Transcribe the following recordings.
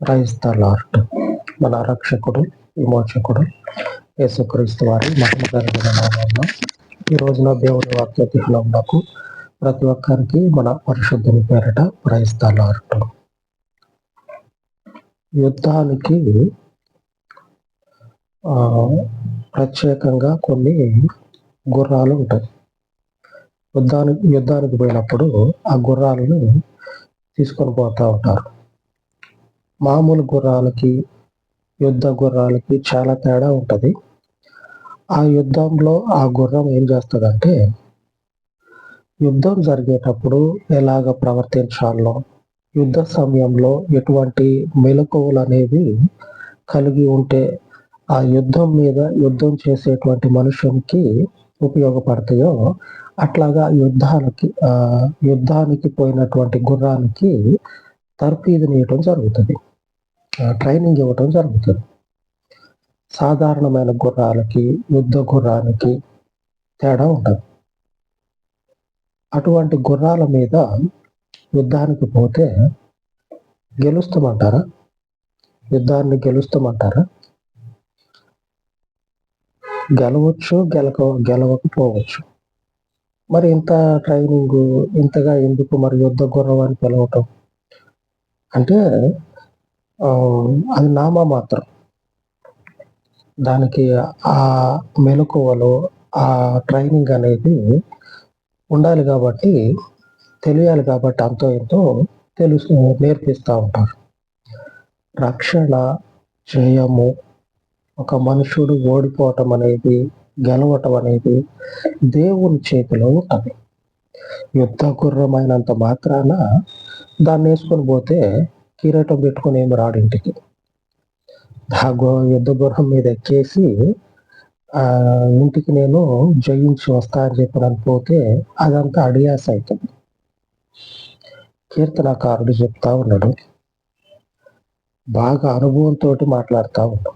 Praise the lord. మన రక్షకుడు విమోచకుడు యేసుక్రీస్తు వారి మహిమ కలిగిన నామములో ఈ రోజున దేవుని వాక్య ధ్యానమునకు ప్రతి ఒక్కరికి మన పరిశుద్ధుని పేరిట ప్రైజ్ ద లార్డ్. యుద్ధానికి ప్రత్యేకంగా కొన్ని గుర్రాలు ఉంటాయి. యుద్ధానికి పోయినప్పుడు ఆ గుర్రాలను తీసుకొని పోతూ ఉంటారు. మామూలు గుర్రాలకి యుద్ధ గుర్రాలకి చాలా తేడా ఉంటుంది. ఆ యుద్ధంలో ఆ గుర్రం ఏం చేస్తుందంటే, యుద్ధం జరిగేటప్పుడు ఎలాగ ప్రవర్తించాలో, యుద్ధ సమయంలో ఎటువంటి మెలకువలు అనేవి కలిగి ఉంటే ఆ యుద్ధం చేసేటువంటి మనుషునికి ఉపయోగపడతాయో, అట్లాగా యుద్ధానికి పోయినటువంటి గుర్రానికి తర్ఫీదునివ్వటం జరుగుతుంది, ట్రైనింగ్ ఇవ్వటం జరుగుతుంది. సాధారణమైన గుర్రాలకి యుద్ధ గుర్రానికి తేడా ఉంటుంది. అటువంటి గుర్రాల మీద యుద్ధానికి పోతే యుద్ధాన్ని గెలుస్తామంటారా? గెలవచ్చు, గెలవకపోవచ్చు. మరి ఇంత ట్రైనింగ్ ఇంతగా ఎందుకు మరి యుద్ధ గుర్రం అని పిలవటం అంటే అది నామమాత్రం. దానికి ఆ మెలకువలు, ఆ ట్రైనింగ్ అనేది ఉండాలి కాబట్టి, తెలియాలి కాబట్టి అంతో ఎంతో నేర్పిస్తూ ఉంటారు. రక్షణ, జయము, ఒక మనుషుడు ఓడిపోవటం అనేది, గెలవటం అనేది దేవుని చేతిలో ఉంటుంది. యుద్ధ గుర్రమైనంత మాత్రాన దాన్ని వేసుకొని పోతే కిరీటం పెట్టుకుని ఏమి రాడింటికి. యుద్ధ గుర్రం మీద ఎక్కేసి ఇంటికి నేను జయించి వస్తా అని చెప్పి పోతే అదంతా అడియాస అవుతుంది. కీర్తనకారుడు చెప్తా ఉన్నాడు, బాగా అనుభవంతో మాట్లాడుతూ ఉన్నాడు.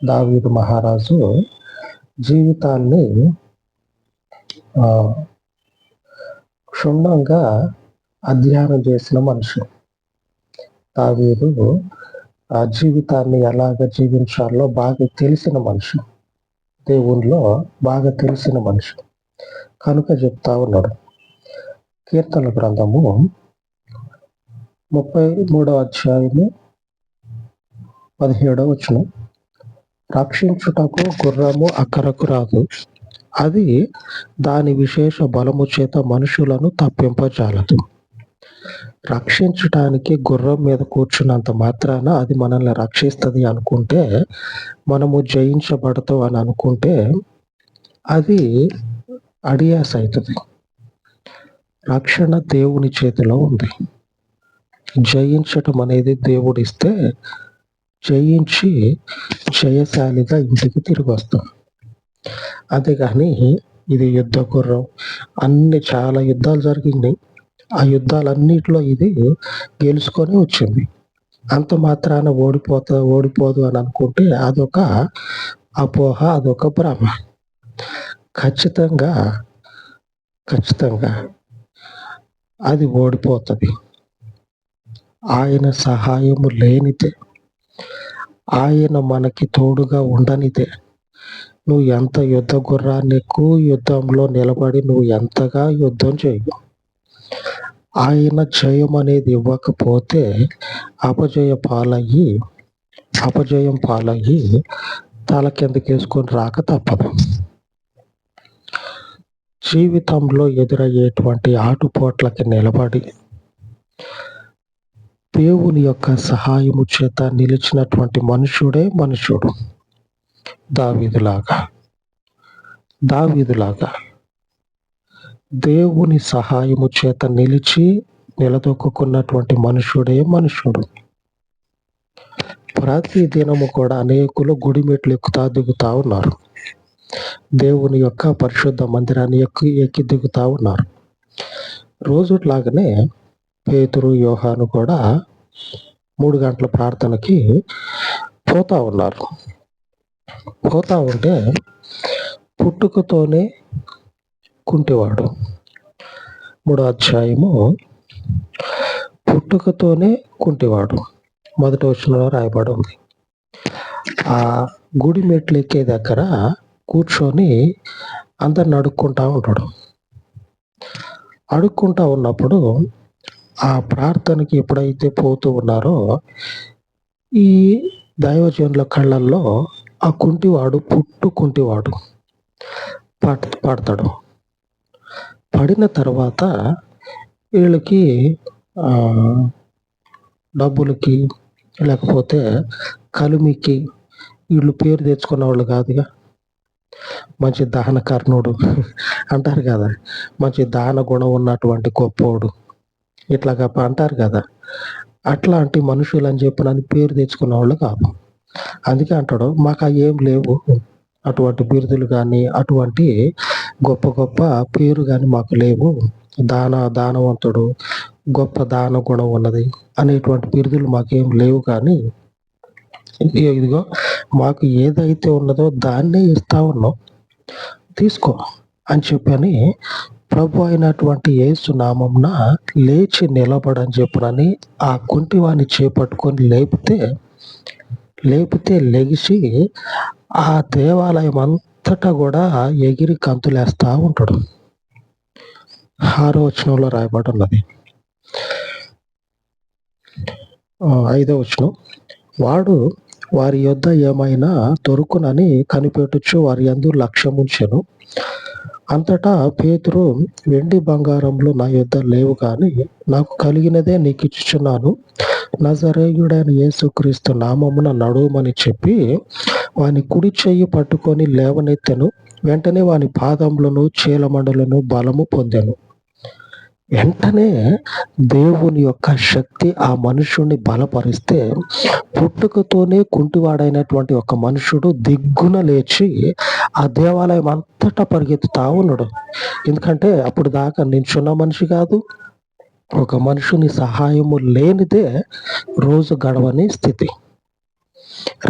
దావీదు మహారాజు జీవితాన్ని క్షుణ్ణంగా అధ్యయనం చేసిన మనిషి. దావీదు ఆ జీవితాన్ని ఎలాగ జీవించాలో బాగా తెలిసిన మనిషి, దేవునిలో బాగా తెలిసిన మనిషి కనుక చెప్తా ఉన్నాడు. కీర్తన గ్రంథము 33వ అధ్యాయము 17వ వచనం, రక్షించుటకు గుర్రము అక్కరకు రాదు, అది దాని విశేష బలము చేత మనుషులను తప్పింపజాలదు. రక్షించటానికి గుర్రం మీద కూర్చున్నంత మాత్రాన అది మనల్ని రక్షిస్తుంది అనుకుంటే, మనము జయించబడతాం అని అనుకుంటే అది అడియాస అవుతుంది. రక్షణ దేవుని చేతిలో ఉంది. జయించటం అనేది దేవుడిస్తే జయించి జయశాలిగా ఇంటికి తిరిగి వస్తాం. అంతేగాని ఇది యుద్ధ గుర్రం, చాలా యుద్ధాలు జరిగినాయి, ఆ యుద్ధాలన్నిటిలో ఇది గెలుచుకొని వచ్చింది, అంత మాత్రాన ఓడిపోదు అని అనుకుంటే అదొక అపోహ, అదొక భ్రమ. ఖచ్చితంగా అది ఓడిపోతుంది. ఆయన సహాయము లేనిదే, ఆయన మనకి తోడుగా ఉండనిదే నువ్వు ఎంత యుద్ధ గుర్రాన్ని ఎక్కువ యుద్ధంలో నిలబడి నువ్వు ఎంతగా యుద్ధం చేయు, ఆయన జయం అనేది ఇవ్వకపోతే అపజయం పాలయ్యి తల కిందకేసుకొని రాక తప్పదు. జీవితంలో ఎదురయ్యేటువంటి ఆటుపోట్లకి నిలబడి దేవుని యొక్క సహాయము చేత నిలిచినటువంటి మనుషుడే మనుషుడు. దావీదులాగా దేవుని సహాయము చేత నిలదొక్కున్నటువంటి మనుషుడే మనుషుడు. ప్రతి దినము కూడా అనేకులు గుడిమెట్లు ఎక్కుతా దిగుతా ఉన్నారు. దేవుని యొక్క పరిశుద్ధ మందిరాన్ని ఎక్కి దిగుతా ఉన్నారు. రోజులాగానే పేతురు, యోహాను కూడా 3 గంటల ప్రార్థనకి పోతా ఉన్నారు. పోతా ఉంటే పుట్టుకతోనే కుంటివాడు, 3వ అధ్యాయము, పుట్టుకతోనే కుంటివాడు, మొదటి వచనంలో రాయబడి ఉంది. ఆ గుడి మెట్లు ఎక్కే దగ్గర కూర్చొని అందరిని అడుక్కుంటా ఉంటాడు. అడుక్కుంటా ఉన్నప్పుడు ఆ ప్రార్థనకి ఎప్పుడైతే పోతూ ఉన్నారో ఈ దైవజనుల కళ్ళల్లో ఆ కుంటివాడు కుంటివాడు పడతాడు. పడిన తర్వాత వీళ్ళకి డబ్బులకి లేకపోతే కలిమికి వీళ్ళు పేరు తెచ్చుకున్న వాళ్ళు కాదుగా. మంచి దహన కర్ణుడు అంటారు కదా, మంచి దాన గుణం ఉన్నటువంటి గొప్పోడు ఇట్లాగా అంటారు కదా. అట్లాంటి మనుషులు అని చెప్పి నన్ను పేరు తెచ్చుకున్న వాళ్ళు కాదు. అందుకే అంటాడు, మాకు ఏం లేవు, అటువంటి బిరుదులు కానీ అటువంటి గొప్ప గొప్ప పేరు కానీ మాకు లేవు. దానవంతుడు, గొప్ప దాన గుణం ఉన్నది అనేటువంటి బిరుదులు మాకేం లేవు. కానీ ఇదిగో మాకు ఏదైతే ఉన్నదో దాన్నే ఇస్తా ఉన్నాం, తీసుకో అని చెప్పని ప్రభు అయినటువంటి యేసు నామంన లేచి నిలబడని చెప్పునని ఆ కుంటివాణ్ణి చేపట్టుకొని లేపితే లెగిసి ఆ దేవాలయం అంతటా కూడా ఎగిరి కంతులేస్తా ఉంటాడు. 6వ వచనంలో రాయబడి ఉన్నది. 5వ వచనం, వాడు వారి యొద్ద ఏమైనా దొరుకునని కనిపెట్టుచు వారి యందు లక్ష్యముంచెను. అంతటా పేతురు, వెండి బంగారంలో నా యొద్ద లేవు కానీ నాకు కలిగినదే నీకు ఇచ్చుచున్నాను, నజరేయుడైన యేసుక్రీస్తు నామమున నడుమని చెప్పి వాని కుడి చెయ్యి పట్టుకొని లేవనెత్తెను. వెంటనే వాని పాదములను చీలమండలను బలము పొందెను. వెంటనే దేవుని యొక్క శక్తి ఆ మనుషుడిని బలపరిస్తే పుట్టుకతోనే కుంటివాడైనటువంటి ఒక మనుషుడు దిగ్గున లేచి ఆ దేవాలయం అంతటా పరిగెత్తుతా ఉన్నాడు. ఎందుకంటే అప్పుడు దాకా నించున్న మనిషి కాదు, ఒక మనుషుని సహాయము లేనిదే రోజు గడవని స్థితి.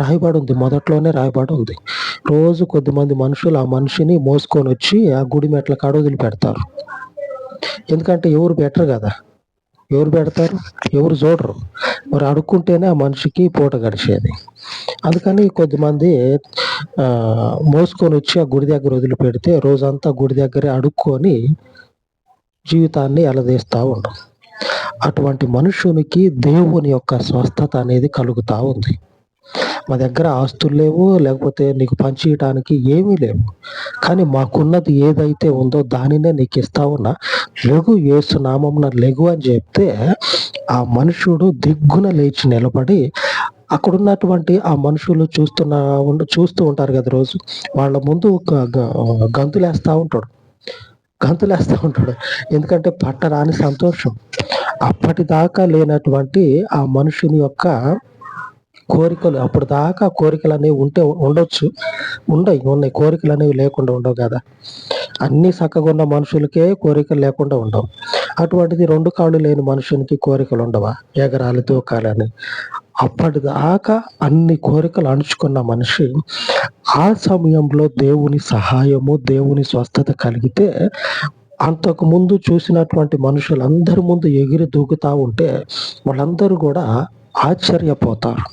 రాయబడి ఉంది, మొదట్లోనే రాయబడి ఉంది. రోజు కొద్దిమంది మనుషులు ఆ మనిషిని మోసుకొని వచ్చి ఆ గుడి మెట్ల కాడ వదిలిపెడతారు. ఎందుకంటే ఎవరు బెటర్ కదా, ఎవరు పెడతారు, ఎవరు చూడరు. మరి అడుక్కుంటేనే ఆ మనిషికి పూట గడిచేది. అందుకని కొద్దిమంది మోసుకొని వచ్చి ఆ గుడి దగ్గర వదిలిపెడితే రోజంతా గుడి దగ్గరే అడుక్కొని జీవితాన్ని ఎలదీస్తూ ఉండవు. అటువంటి మనుషునికి దేవుని యొక్క స్వస్థత అనేది కలుగుతూ ఉంది. మా దగ్గర ఆస్తులు లేవు, లేకపోతే నీకు పంచియటానికి ఏమీ లేవు, కానీ మాకున్నది ఏదైతే ఉందో దానినే నీకు ఇస్తా ఉన్నా, లెగు, యేసు నామమున లెగు అని చెప్తే ఆ దిగ్గున లేచి నిలబడి అక్కడ ఉన్నటువంటి ఆ మనుషులు చూస్తూ ఉంటారు కదా, రోజు వాళ్ళ ముందు గంతులేస్తూ ఉంటాడు. ఎందుకంటే పట్టరాని సంతోషం. అప్పటిదాకా లేనటువంటి ఆ మనుషుని యొక్క కోరికలు, అప్పుడు దాకా కోరికలు అనేవి ఉన్నాయి. కోరికలు అనేవి లేకుండా ఉండవు కదా. అన్ని చక్కగా ఉన్న మనుషులకే కోరికలు లేకుండా ఉండవు. అటువంటిది 2 కాళ్ళు లేని మనుషునికి కోరికలు ఉండవా? ఎగరాలి, దూకాలని. అప్పటిదాకా అన్ని కోరికలు అణుచుకున్న మనిషి ఆ సమయంలో దేవుని సహాయము, దేవుని స్వస్థత కలిగితే అంతకు ముందు చూసినటువంటి మనుషులందరి ముందు ఎగిరి దూకుతా ఉంటే వాళ్ళందరూ కూడా ఆశ్చర్యపోతారు.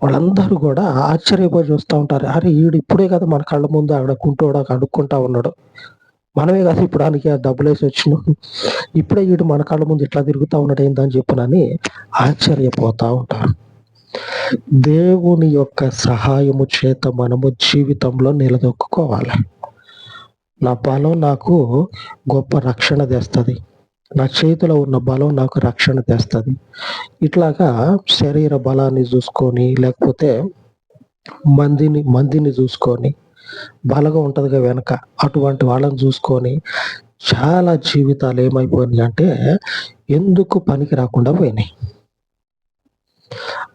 వాళ్ళందరూ కూడా ఆశ్చర్యపోయి చూస్తూ ఉంటారు. అరే, ఈడు ఇప్పుడే కదా మన కళ్ళ ముందు ఆడ అడుక్కుంటా ఉన్నాడు, మనమే కదా ఇప్పుడు దానికి డబ్బులు వేసి వచ్చినాం, ఇప్పుడే ఈడు మన కళ్ళ ముందు ఇట్లా తిరుగుతూ ఉన్నాడు ఏందని చెప్పనని ఆశ్చర్యపోతా ఉంటారు. దేవుని యొక్క సహాయము చేత మనము జీవితంలో నిలదొక్కుకోవాలి. నా బలం నాకు గొప్ప రక్షణ తెస్తుంది, నా చేతిలో ఉన్న బలం నాకు రక్షణ తెస్తుంది. ఇట్లాగా శరీర బలాన్ని చూసుకొని, లేకపోతే మందిని చూసుకొని, బలంగా ఉంటుందిగా వెనక, అటువంటి వాళ్ళని చూసుకొని చాలా జీవితాలు ఏమైపోయినాయి అంటే ఎందుకు పనికి రాకుండా పోయినాయి.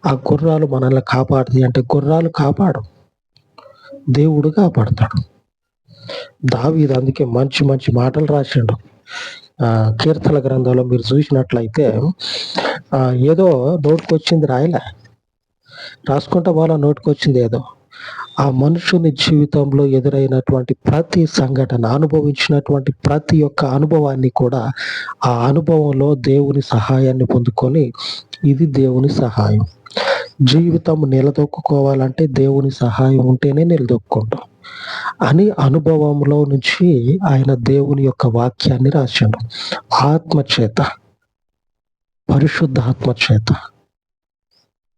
ఆ గుర్రాలు మనల్ని కాపాడుతాయి అంటే గుర్రాలు కాపాడు, దేవుడు కాపాడతాడు. దావీదు అందుకే మంచి మంచి మాటలు రాసిండు. కీర్తన గ్రంథంలో మీరు చూసినట్లయితే ఏదో నోటుకొచ్చింది రాసుకుంటా పోలా, నోటుకొచ్చింది ఏదో ఆ మనుషుని జీవితంలో ఎదురైనటువంటి ప్రతి సంఘటన, అనుభవించినటువంటి ప్రతి ఒక్క అనుభవాన్ని కూడా ఆ అనుభవంలో దేవుని సహాయాన్ని పొందుకొని, ఇది దేవుని సహాయం. జీవితం నిలదొక్కుకోవాలంటే దేవుని సహాయం ఉంటేనే నిలదొక్కుంటాం అని అనుభవంలో నుంచి ఆయన దేవుని యొక్క వాక్యాన్ని రాశాడు. ఆత్మచేత, పరిశుద్ధాత్మ చేత.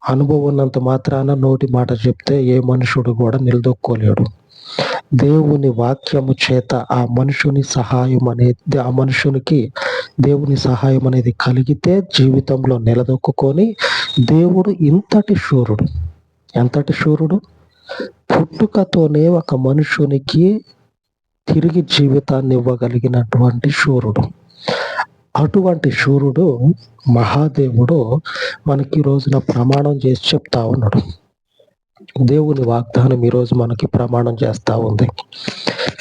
అనుభవం ఉన్నంత మాత్రాన నోటి మాట చెప్తే ఏ మనుషుడు కూడా నిలదొక్కోలేడు. దేవుని వాక్యము చేత ఆ మనుషుని సహాయం అనేది, ఆ మనుషునికి దేవుని సహాయం అనేది కలిగితే జీవితంలో నిలదొక్కుకొని, దేవుడు ఇంతటి శూరుడు, ఎంతటి శూరుడు, పుట్టుకతోనే ఒక మనుషునికి తిరిగి జీవితాన్ని ఇవ్వగలిగినటువంటి శూరుడు. అటువంటి శూరుడు, మహాదేవుడు మనకి ఈ రోజున ప్రమాణం చేసి చెప్తా ఉన్నాడు. దేవుని వాగ్దానం ఈరోజు మనకి ప్రమాణం చేస్తా ఉంది.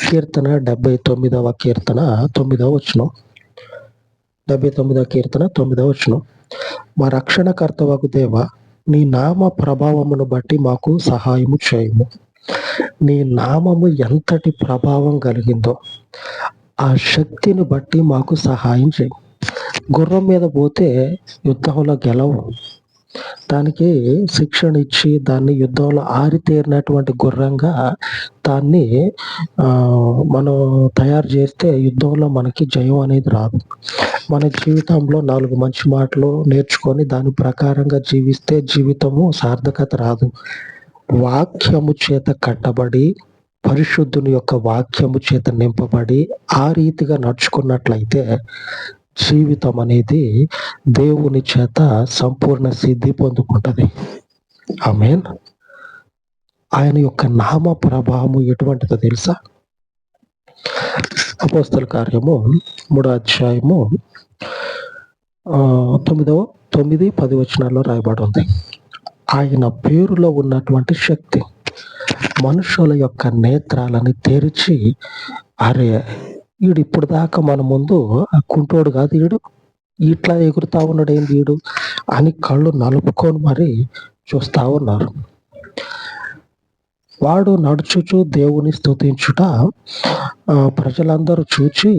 కీర్తన 79వ కీర్తన 9వ వచనం. 79వ కీర్తన 9వ వచనం. మా రక్షణకర్తవగు దేవ, నీ నామ ప్రభావమును బట్టి మాకు సహాయము చేయము. నీ నామము ఎంతటి ప్రభావం కలిగిందో ఆ శక్తిని బట్టి మాకు సహాయం చేయి. గుర్రం మీద పోతే యుద్ధంలో గెలవు. దానికి శిక్షణ ఇచ్చి దాన్ని యుద్ధంలో ఆరితేరినటువంటి గుర్రంగా దాన్ని మనం తయారు చేస్తే యుద్ధంలో మనకి జయం అనేది రాదు. మన జీవితంలో 4 మంచి మాటలు నేర్చుకొని దాని ప్రకారంగా జీవిస్తే జీవితము సార్థకత రాదు. వాక్యము చేత కట్టబడి, పరిశుద్ధుని యొక్క వాక్యము చేత నింపబడి ఆ రీతిగా నడుచుకున్నట్లయితే జీవితం అనేది దేవుని చేత సంపూర్ణ సిద్ధి పొందుకుంటది. ఆమేన్. ఆయన యొక్క నామ ప్రభావము ఎటువంటిదో తెలుసా? అపోస్తల కార్యము 3వ అధ్యాయము 9-10 వచనాల్లో రాయబడి ఉంది. ఆయన పేరులో ఉన్నటువంటి శక్తి మనుషుల యొక్క నేత్రాలని తెరిచి, అరే వీడు ఇప్పుడు దాకా మన ముందు కుంటోడు కాదు, వీడు ఇట్లా ఎగురుతా ఉన్నాడు ఏంది వీడు అని కళ్ళు నలుపుకొని మరి చూస్తా ఉన్నారు. వాడు నడుచుచు దేవుని స్తుతించుట ప్రజలందరూ చూచి,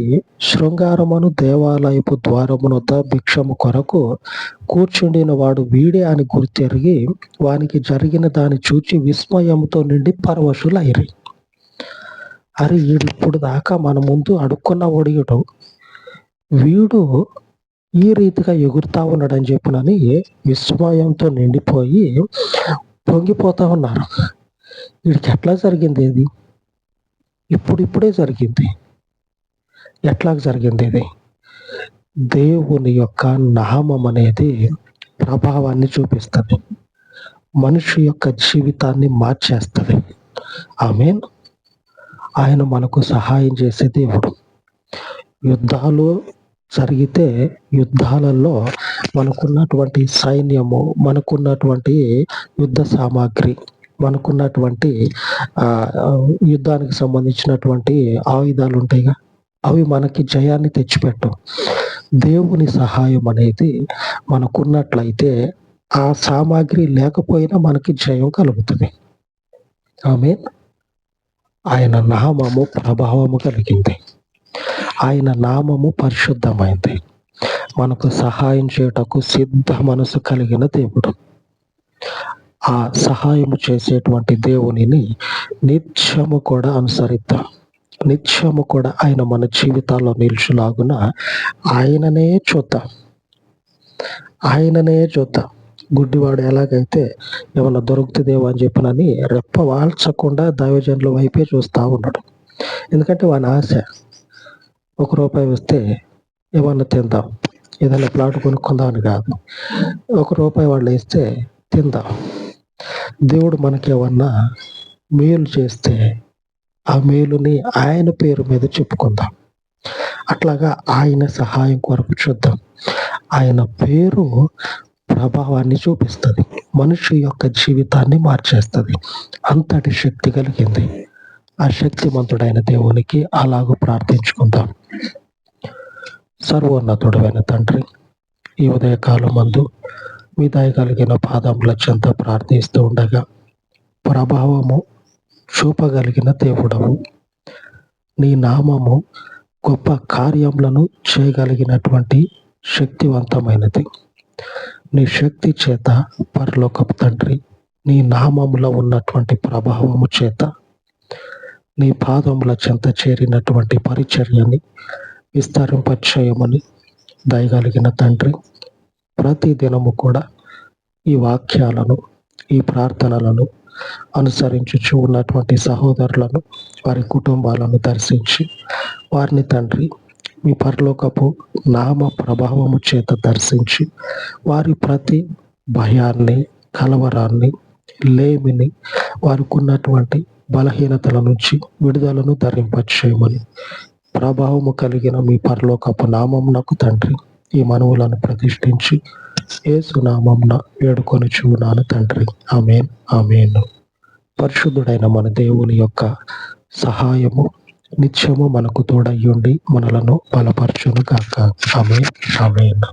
శృంగారమును దేవాలయపు ద్వారమునొద్ద భిక్షము కొరకు కూర్చుండిన వాడు వీడే అని గుర్తెరిగి, వానికి జరిగిన దాన్ని చూచి విస్మయంతో నిండి పరవశులైరి. అరే వీడు ఇప్పుడు దాకా మన ముందు అడుక్కున్న ఒడియుడు, వీడు ఈ రీతిగా ఎగురుతా ఉన్నాడని చెప్పినని విస్మయంతో నిండిపోయి పొంగిపోతా ఉన్నారు. వీడికి ఎట్లా జరిగింది? ఇది ఇప్పుడే జరిగింది. ఎట్లా జరిగింది ఇది? దేవుని యొక్క నామం అనేది ప్రభావాన్ని చూపిస్తుంది, మనిషి యొక్క జీవితాన్ని మార్చేస్తుంది. ఆమేన్. ఆయన మనకు సహాయం చేసే దేవుడు. యుద్ధాలు జరిగితే యుద్ధాలలో మనకున్నటువంటి సైన్యము, మనకున్నటువంటి యుద్ధ సామాగ్రి, మనకున్నటువంటి యుద్ధానికి సంబంధించినటువంటి ఆయుధాలు ఉంటాయిగా, అవి మనకి జయాన్ని తెచ్చిపెట్టవు. దేవుని సహాయం అనేది మనకున్నట్లయితే ఆ సామాగ్రి లేకపోయినా మనకి జయం కలుగుతుంది. ఆమేన్. ఆయన నామము ప్రభావము కలిగింది. ఆయన నామము పరిశుద్ధమైంది. మనకు సహాయం చేయటకు సిద్ధ మనసు కలిగిన దేవుడు. ఆ సహాయము చేసేటువంటి దేవునిని నిత్యము కూడా అనుసరిద్దాం. నిత్యము కూడా ఆయన మన జీవితాల్లో నిలుచులాగున ఆయననే చూద్దాం. ఆయననే చూద్దాం. గుడ్డివాడు ఎలాగైతే ఏమన్నా దొరుకుతుందేమో అని చెప్పినని రెప్ప వాల్చకుండా దైవజనుల వైపే చూస్తూ ఉన్నాడు. ఎందుకంటే వాని ఆశ ₹1 వస్తే ఏమన్నా తిందాం, ఏదైనా ప్లాట్ కొనుక్కుందాం అని కాదు. ₹1 వాళ్ళు వేస్తే తిందాం. దేవుడు మనకేమన్నా మేలు చేస్తే ఆ మేలుని ఆయన పేరు మీద చెప్పుకుందాం. అట్లాగా ఆయన సహాయం కొరకు చూద్దాం. ఆయన పేరు ప్రభావాన్ని చూపిస్తుంది, మనిషి యొక్క జీవితాన్ని మార్చేస్తుంది. అంతటి శక్తి కలిగింది. ఆ శక్తిమంతుడైన దేవునికి అలాగూ ప్రార్థించుకుందాం. సర్వోన్నతుడైన తండ్రి, ఈ ఉదయకాలం మందు మీ దయ కలిగిన పాదముల చెంత ప్రార్థిస్తూ ఉండగా ప్రభావము చూపగలిగిన దేవుడవు. నీ నామము గొప్ప కార్యములను చేయగలిగినటువంటి శక్తివంతమైనది. నీ శక్తి చేత పరలోకపు తండ్రి, నీ నామములో ఉన్నటువంటి ప్రభావము చేత నీ పాదముల చెంత చేరినటువంటి పరిచర్యని విస్తరింపచేయమని దయగలిగిన తండ్రి, ప్రతి దినము కూడా ఈ వాక్యాలను, ఈ ప్రార్థనలను అనుసరించుచు ఉన్నటువంటి సహోదరులను, వారి కుటుంబాలను దర్శించి వారిని తండ్రి మీ పరలోకపు నామ ప్రభావము చేత దర్శించి వారి ప్రతి భయాన్ని, కలవరాన్ని, లేమిని, వారికి ఉన్నటువంటి బలహీనతల నుంచి విడుదలను ధరింపచేయమని ప్రభావము కలిగిన మీ పరలోకపు నామమునకు తండ్రి ఈ మనవులను ప్రతిష్ఠించి యేసు నామమున వేడుకొనుచున్నాను తండ్రి. ఆమేన్, ఆమేన్. పరిశుద్ధుడైన మన దేవుని యొక్క సహాయము నిత్యము మనకు తోడయ్యుండి మనలను బలపరచును గాక. ఆమేన్, ఆమేన్.